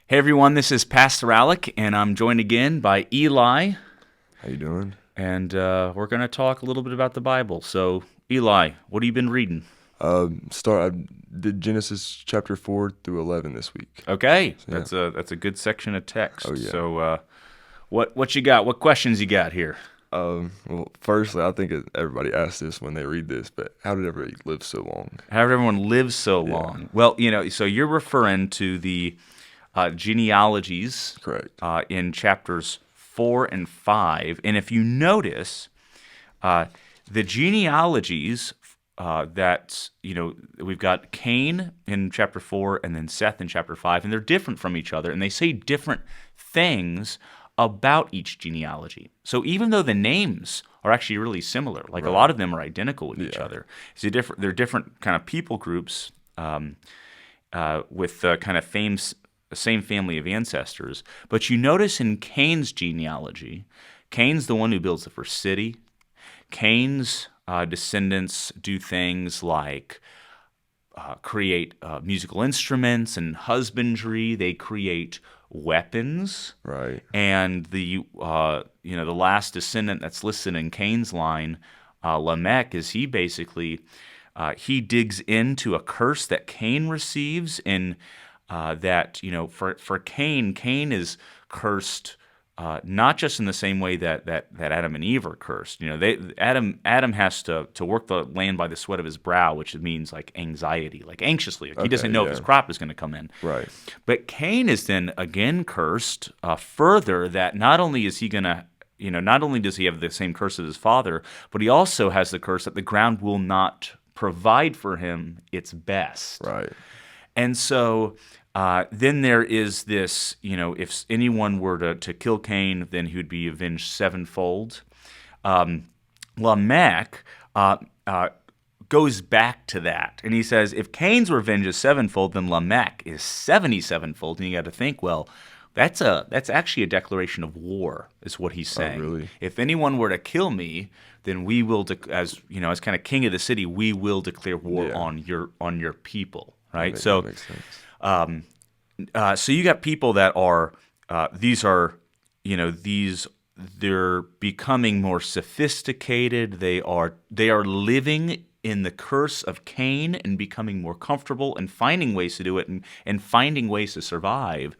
Hey everyone, this is Pastor Alec, and I'm joined again by Eli, How you doing? and we're going to talk a little bit about the Bible. So, Eli, what have you been reading? I did Genesis chapter 4 through 11 this week. Okay, So, yeah. that's a good section of Oh text. yeah. So, what you got? What questions you got here? Well, firstly, I think everybody asks this when they read this, but how did everybody live so long? How did everyone live so Yeah, long? Well, so you're referring to the genealogies correct. in chapters 4 and 5, and if you notice, uh, the genealogies that we've got Cain in chapter 4 and then Seth in chapter 5, and they're different from each other, and they say different things about each genealogy. So even though the names are actually really similar, like a Right. lot of them are identical with each Yeah. other, they're different kind of people groups with kind of same family of ancestors. But you notice in Cain's genealogy, Cain's the one who builds the first city. Cain's descendants do things like create musical instruments and husbandry. They create weapons, Right. and the last descendant that's listed in Cain's line, Lamech, is he basically he digs into a curse that Cain receives, and that for Cain is cursed. Not just in the same way that Adam and Eve are cursed. Adam has to work the land by the sweat of his brow, which means like anxiety, like anxiously. Like he doesn't Okay. know if his Yeah. crop is going to come in. Right. But Cain is then again cursed further, that not only is he going to, not only does he have the same curse as his father, but he also has the curse that the ground will not provide for him its best. Right. And so then there is this, if anyone were to kill Cain, then he would be avenged sevenfold. Lamech goes back to that, and he says, if Cain's revenge is sevenfold, then Lamech is 77-fold. And you got to think, well, that's actually a declaration of war, is what he's Oh, saying. really? If anyone were to kill me, then we will, as kind of king of the city, we will declare war Yeah. on your people, right? That makes sense. So you got people that are they're becoming more sophisticated. They are living in the curse of Cain and becoming more comfortable and finding ways to do it, and finding ways to survive.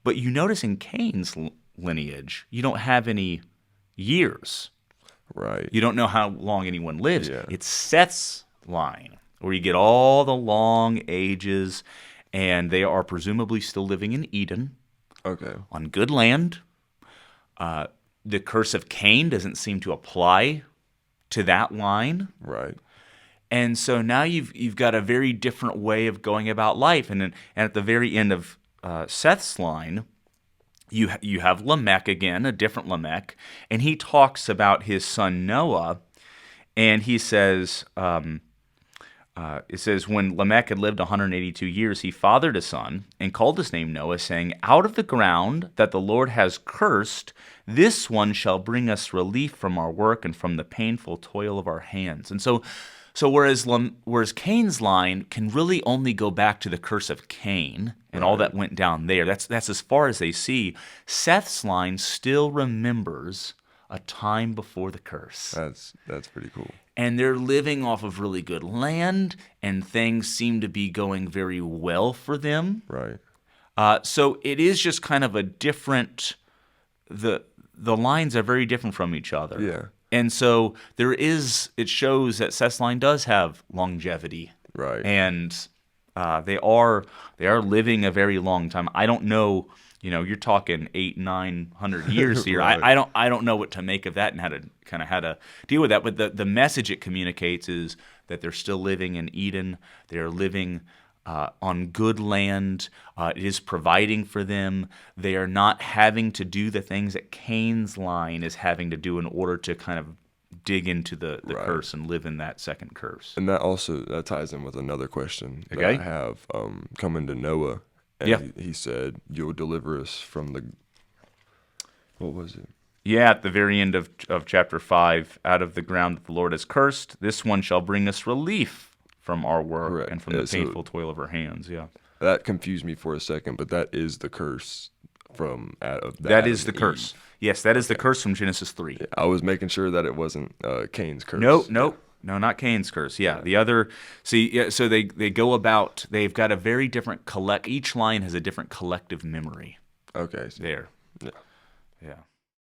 But you notice in Cain's lineage, you don't have any years. Right. You don't know how long anyone lives. Yeah. It's Seth's line where you get all the long ages, and they are presumably still living in Eden Okay. on good land. The curse of Cain doesn't seem to apply to that line. Right. And so now you've got a very different way of going about life. And at the very end of Seth's line, you have Lamech again, a different Lamech, and he talks about his son Noah, and he says, it says, when Lamech had lived 182 years, he fathered a son and called his name Noah, saying, out of the ground that the Lord has cursed, this one shall bring us relief from our work and from the painful toil of our hands. And so whereas Cain's line can really only go back to the curse of Cain and all that went down there, that's as far as they see. Seth's line still remembers a time before the curse. That's pretty cool. And they're living off of really good land, and things seem to be going very well for them. Right. So it is just kind of a different. The lines are very different from each other. Yeah. And so it shows that Seth's line does have longevity, Right. and they are living a very long time. I don't know. You're talking 800-900 years here. Right. I don't know what to make of that and how to deal with that. But the message it communicates is that they're still living in Eden. They are living on good land. It is providing for them. They are not having to do the things that Cain's line is having to do in order to kind of dig into the Right. curse and live in that second curse. And that ties in with another question that Okay. I have coming to Noah. And Yeah. he said, you'll deliver us from the, what was it? Yeah, at the very end of chapter 5, out of the ground that the Lord has cursed, this one shall bring us relief from our work Correct. and from the So painful toil of our hands. Yeah. That confused me for a second, but that is the curse from That Adam is the and curse. Eve. Yes, that is the curse from Genesis 3. I was making sure that it wasn't Cain's curse. No, no, no, not Cain's curse. Yeah, the other. See, yeah, so they go about. They've got a very different collect. Each line has a different collective memory. Okay. So, There. yeah. Yeah.